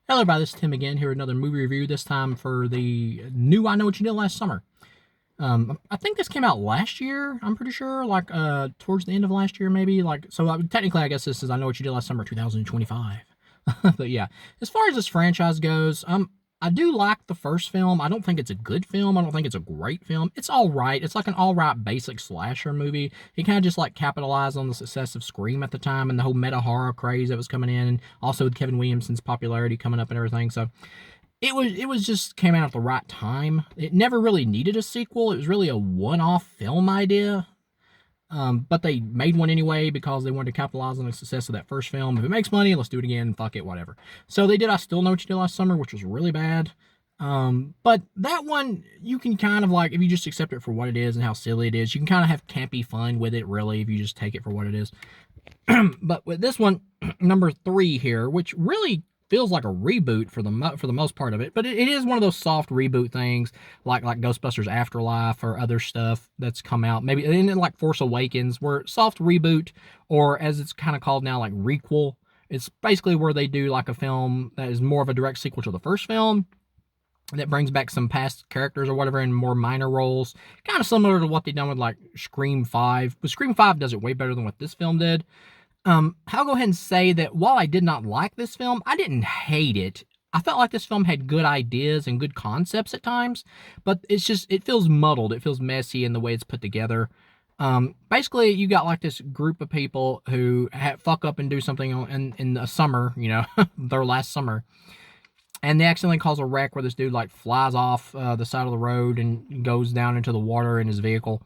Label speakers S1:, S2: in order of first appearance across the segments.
S1: Hello, everybody. This is Tim again here with another movie review. This time for the new "I Know What You Did Last Summer." I think this came out last year. I'm pretty sure, like towards the end of last year, maybe. Technically, I guess this is "I Know What You Did Last Summer" 2025. But yeah, as far as this franchise goes, I do like the first film. I don't think it's a good film. I don't think it's a great film. It's all right. It's like an all right basic slasher movie. It kind of just like capitalized on the success of Scream at the time and the whole meta horror craze that was coming in, and also with Kevin Williamson's popularity coming up and everything. So it was just came out at the right time. It never really needed a sequel. It was really a one-off film idea. But they made one anyway because they wanted to capitalize on the success of that first film. If it makes money, let's do it again. Fuck it, whatever. So they did I Still Know What You Did Last Summer, which was really bad. But that one, you can kind of like, if you just accept it for what it is and how silly it is, you can kind of have campy fun with it, really, if you just take it for what it is. But with this one, number 3 here, which really feels like a reboot for the most part of it, but it is one of those soft reboot things, like Ghostbusters Afterlife or other stuff that's come out, maybe and like Force Awakens, where soft reboot, or as it's kind of called now, like requel. It's basically where they do like a film that is more of a direct sequel to the first film that brings back some past characters or whatever in more minor roles, kind of similar to what they done with like Scream 5. But Scream 5 does it way better than what this film did. I'll go ahead and say that while I did not like this film, I didn't hate it. I felt like this film had good ideas and good concepts at times, but it feels muddled. It feels messy in the way it's put together. Basically, you got like this group of people who fuck up and do something in the summer, their last summer. And they accidentally cause a wreck where this dude like flies off the side of the road and goes down into the water in his vehicle,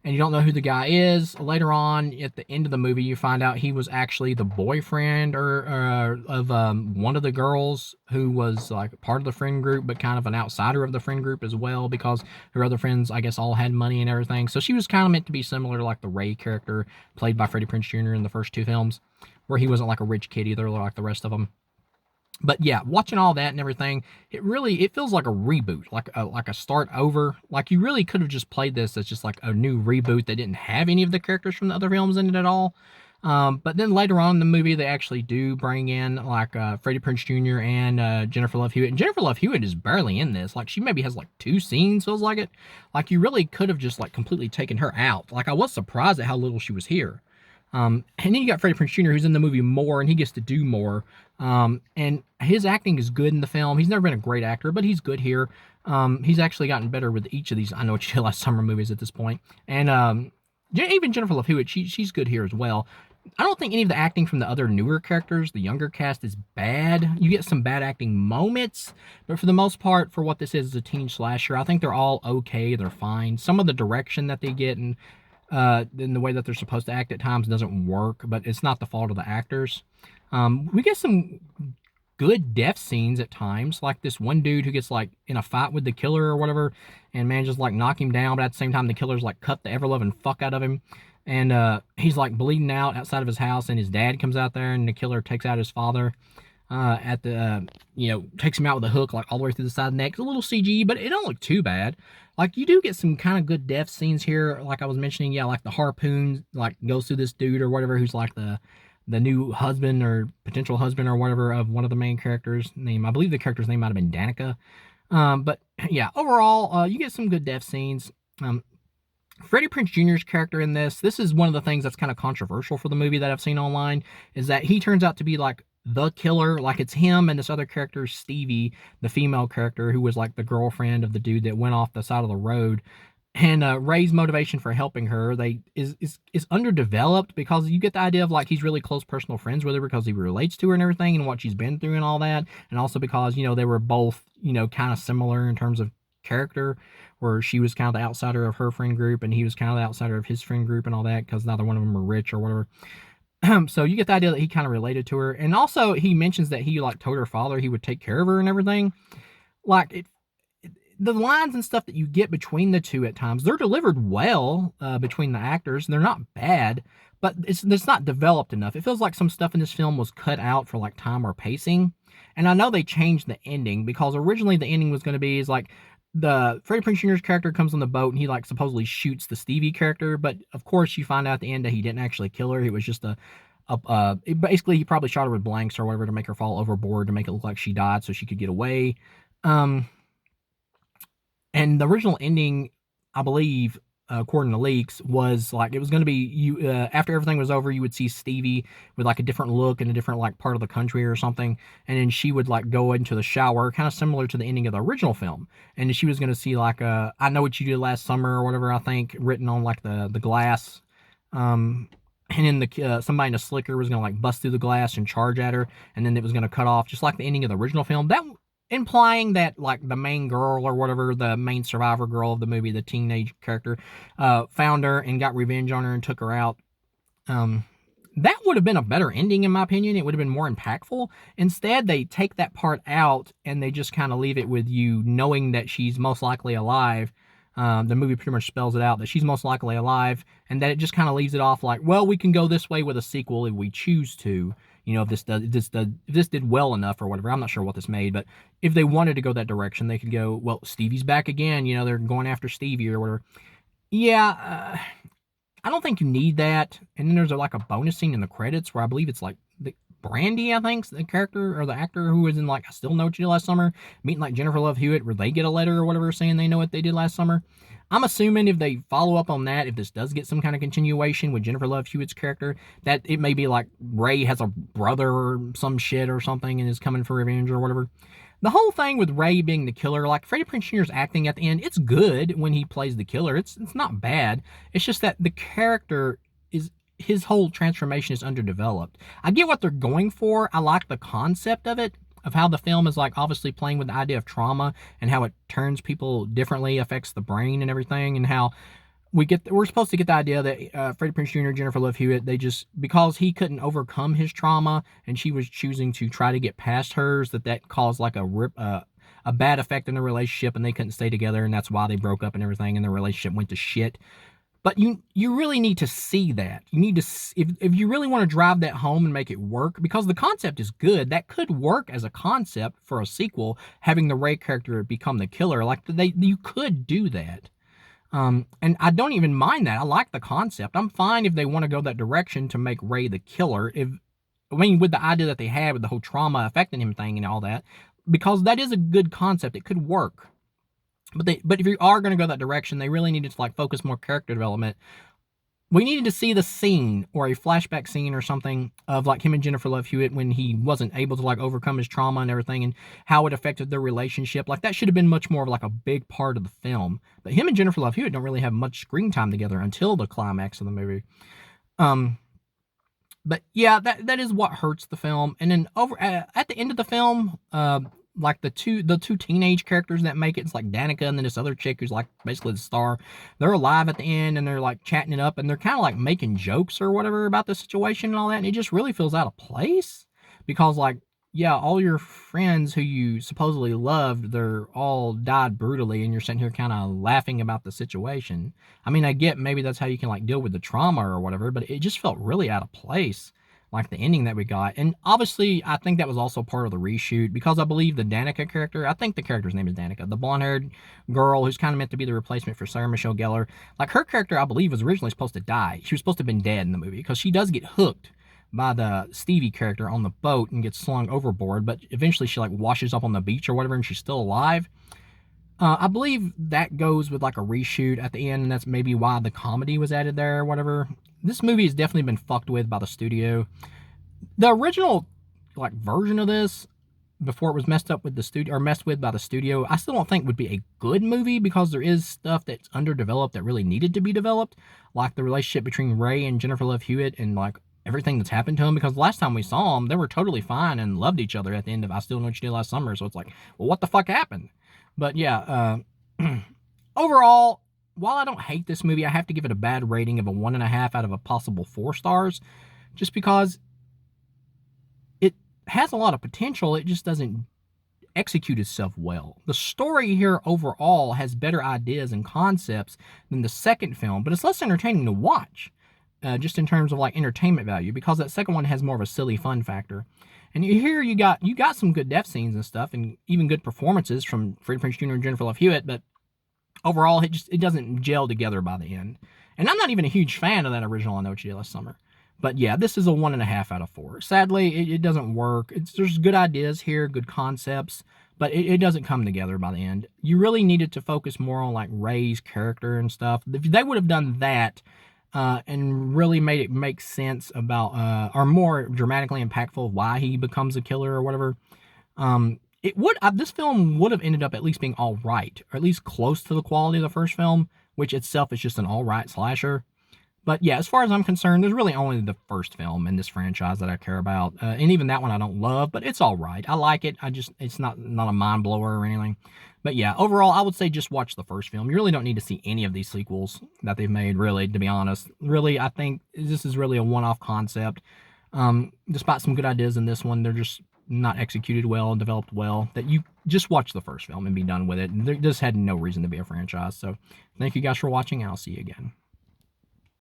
S1: and you don't know who the guy is. Later on, at the end of the movie, you find out he was actually the boyfriend of one of the girls who was like part of the friend group, but kind of an outsider of the friend group as well, because her other friends, I guess, all had money and everything. So she was kind of meant to be similar to like the Ray character played by Freddie Prinze Jr. in the first 2 films, where he wasn't like a rich kid either, like the rest of them. But yeah, watching all that and everything, it feels like a reboot, like a start over. Like you really could have just played this as just like a new reboot that didn't have any of the characters from the other films in it at all. But then later on in the movie, they actually do bring in like Freddie Prinze Jr. and Jennifer Love Hewitt. And Jennifer Love Hewitt is barely in this. Like she maybe has like 2 scenes, feels like it. Like you really could have just like completely taken her out. Like I was surprised at how little she was here. And then you got Freddie Prinze Jr., who's in the movie more, and he gets to do more. And his acting is good in the film. He's never been a great actor, but he's good here. He's actually gotten better with each of these I Know What You Did Last Summer movies at this point. And even Jennifer Love Hewitt, she's good here as well. I don't think any of the acting from the other newer characters, the younger cast, is bad. You get some bad acting moments, but for the most part, for what this is a teen slasher, I think they're all okay. They're fine. Some of the direction that they get and in the way that they're supposed to act at times doesn't work, but it's not the fault of the actors. We get some good death scenes at times, like this one dude who gets like in a fight with the killer or whatever, and manages to like knock him down, but at the same time the killer's like cut the ever-loving fuck out of him, and he's like bleeding out outside of his house, and his dad comes out there, and the killer takes out his father. Takes him out with a hook like all the way through the side of the neck. It's a little CG, but it don't look too bad. Like you do get some kind of good death scenes here, like I was mentioning. Yeah, like the harpoon like goes through this dude or whatever, who's like the new husband or potential husband or whatever of one of the main characters' name. I believe the character's name might have been Danica. But yeah, overall, you get some good death scenes. Freddie Prinze Jr.'s character in this is one of the things that's kind of controversial for the movie that I've seen online, is that he turns out to be like the killer. Like it's him and this other character, Stevie, the female character, who was like the girlfriend of the dude that went off the side of the road. And Ray's motivation for helping her is underdeveloped, because you get the idea of like he's really close personal friends with her because he relates to her and everything and what she's been through and all that, and also because they were both kind of similar in terms of character, where she was kind of the outsider of her friend group and he was kind of the outsider of his friend group and all that, because neither one of them were rich or whatever. So you get the idea that he kind of related to her, and also he mentions that he like told her father he would take care of her and everything. Like the lines and stuff that you get between the two at times, they're delivered well between the actors, and they're not bad, but it's not developed enough. It feels like some stuff in this film was cut out for like time or pacing. And I know they changed the ending, because originally the ending was going to be is like the Freddie Prinze Jr.'s character comes on the boat and he like supposedly shoots the Stevie character, but of course you find out at the end that he didn't actually kill her. It was just a basically he probably shot her with blanks or whatever to make her fall overboard to make it look like she died so she could get away. Um, and the original ending, I believe, according to leaks, was like it was going to be you after everything was over, you would see Stevie with like a different look in a different like part of the country or something, and then she would like go into the shower, kind of similar to the ending of the original film, and she was going to see like "I know what you did last summer" or whatever, I think, written on like the glass. And then somebody in a slicker was gonna like bust through the glass and charge at her, and then it was gonna cut off, just like the ending of the original film. That implying that like the main girl or whatever, the main survivor girl of the movie, the teenage character, found her and got revenge on her and took her out. Um, that would have been a better ending, in my opinion. It would have been more impactful. Instead, they take that part out and they just kind of leave it with you knowing that she's most likely alive. The movie pretty much spells it out that she's most likely alive, and that it just kind of leaves it off like, well, we can go this way with a sequel if we choose to. You know, if this did well enough or whatever. I'm not sure what this made, but if they wanted to go that direction, they could go, well, Stevie's back again. You know, they're going after Stevie or whatever. Yeah, I don't think you need that. And then there's like a bonus scene in the credits where I believe it's like Brandy, I think, the character or the actor who was in like I Still Know What You Did Last Summer, meeting like Jennifer Love Hewitt, where they get a letter or whatever saying they know what they did last summer. I'm assuming if they follow up on that, if this does get some kind of continuation with Jennifer Love Hewitt's character, that it may be like Ray has a brother or some shit or something and is coming for revenge or whatever. The whole thing with Ray being the killer, like Freddie Prinze Jr.'s acting at the end, it's good when he plays the killer. It's not bad. It's just that the character is his whole transformation is underdeveloped. I get what they're going for. I like the concept of it, of how the film is like obviously playing with the idea of trauma and how it turns people differently, affects the brain and everything, and how we're supposed to get the idea that Freddie Prinze Jr., Jennifer Love Hewitt, they just, because he couldn't overcome his trauma and she was choosing to try to get past hers, that caused like a bad effect in the relationship and they couldn't stay together, and that's why they broke up and everything and the relationship went to shit. But you really need to see that. You need to, if you really want to drive that home and make it work, because the concept is good, that could work as a concept for a sequel, having the Ray character become the killer. Like you could do that. And I don't even mind that. I like the concept. I'm fine if they want to go that direction to make Ray the killer. With the idea that they had with the whole trauma affecting him thing and all that, because that is a good concept. It could work. But if you are going to go that direction, they really needed to like focus more character development. We needed to see the scene or a flashback scene or something of like him and Jennifer Love Hewitt when he wasn't able to like overcome his trauma and everything, and how it affected their relationship. Like that should have been much more of like a big part of the film. But him and Jennifer Love Hewitt don't really have much screen time together until the climax of the movie. But yeah, that is what hurts the film. And then at the end of the film, like the two teenage characters that make it, it's like Danica and then this other chick who's like basically the star. They're alive at the end and they're like chatting it up and they're kind of like making jokes or whatever about the situation and all that. And it just really feels out of place because like, yeah, all your friends who you supposedly loved, they're all died brutally, and you're sitting here kind of laughing about the situation. I mean, I get maybe that's how you can like deal with the trauma or whatever, but it just felt really out of place, like the ending that we got. And obviously, I think that was also part of the reshoot because I believe the Danica character, I think the character's name is Danica, the blonde-haired girl who's kind of meant to be the replacement for Sarah Michelle Gellar. Like her character, I believe, was originally supposed to die. She was supposed to have been dead in the movie because she does get hooked by the Stevie character on the boat and gets slung overboard, but eventually she like washes up on the beach or whatever and she's still alive. I believe that goes with like a reshoot at the end, and that's maybe why the comedy was added there or whatever. This movie has definitely been fucked with by the studio. The original like version of this, before it was messed up with the studio or messed with by the studio, I still don't think would be a good movie because there is stuff that's underdeveloped that really needed to be developed, like the relationship between Ray and Jennifer Love Hewitt and like everything that's happened to them, because last time we saw them, they were totally fine and loved each other at the end of I Still Know What You Did Last Summer. So it's like, well, what the fuck happened? But yeah, overall, while I don't hate this movie, I have to give it a bad rating of a 1.5 out of a possible 4 stars, just because it has a lot of potential. It just doesn't execute itself well. The story here overall has better ideas and concepts than the second film, but it's less entertaining to watch. Just in terms of like entertainment value, because that second one has more of a silly fun factor. And here you got some good death scenes and stuff, and even good performances from Freddie Prinze Jr. and Jennifer Love Hewitt, but overall it doesn't gel together by the end. And I'm not even a huge fan of that original I Know What You Did Last Summer. But yeah, this is a 1.5 out of 4. Sadly, it doesn't work. There's good ideas here, good concepts, but it doesn't come together by the end. You really needed to focus more on like Rey's character and stuff. If they would have done that, and really made it make sense about, or more dramatically impactful why he becomes a killer or whatever, it would this film would have ended up at least being all right, or at least close to the quality of the first film, which itself is just an all right slasher. But yeah, as far as I'm concerned, there's really only the first film in this franchise that I care about, and even that one I don't love, but it's all right. I like it. It's not a mind blower or anything. But yeah, overall, I would say just watch the first film. You really don't need to see any of these sequels that they've made. Really, to be honest, really, I think this is really a one-off concept. Despite some good ideas in this one, they're just not executed well and developed well. That you just watch the first film and be done with it. There just had no reason to be a franchise. So, thank you guys for watching, and I'll see you again.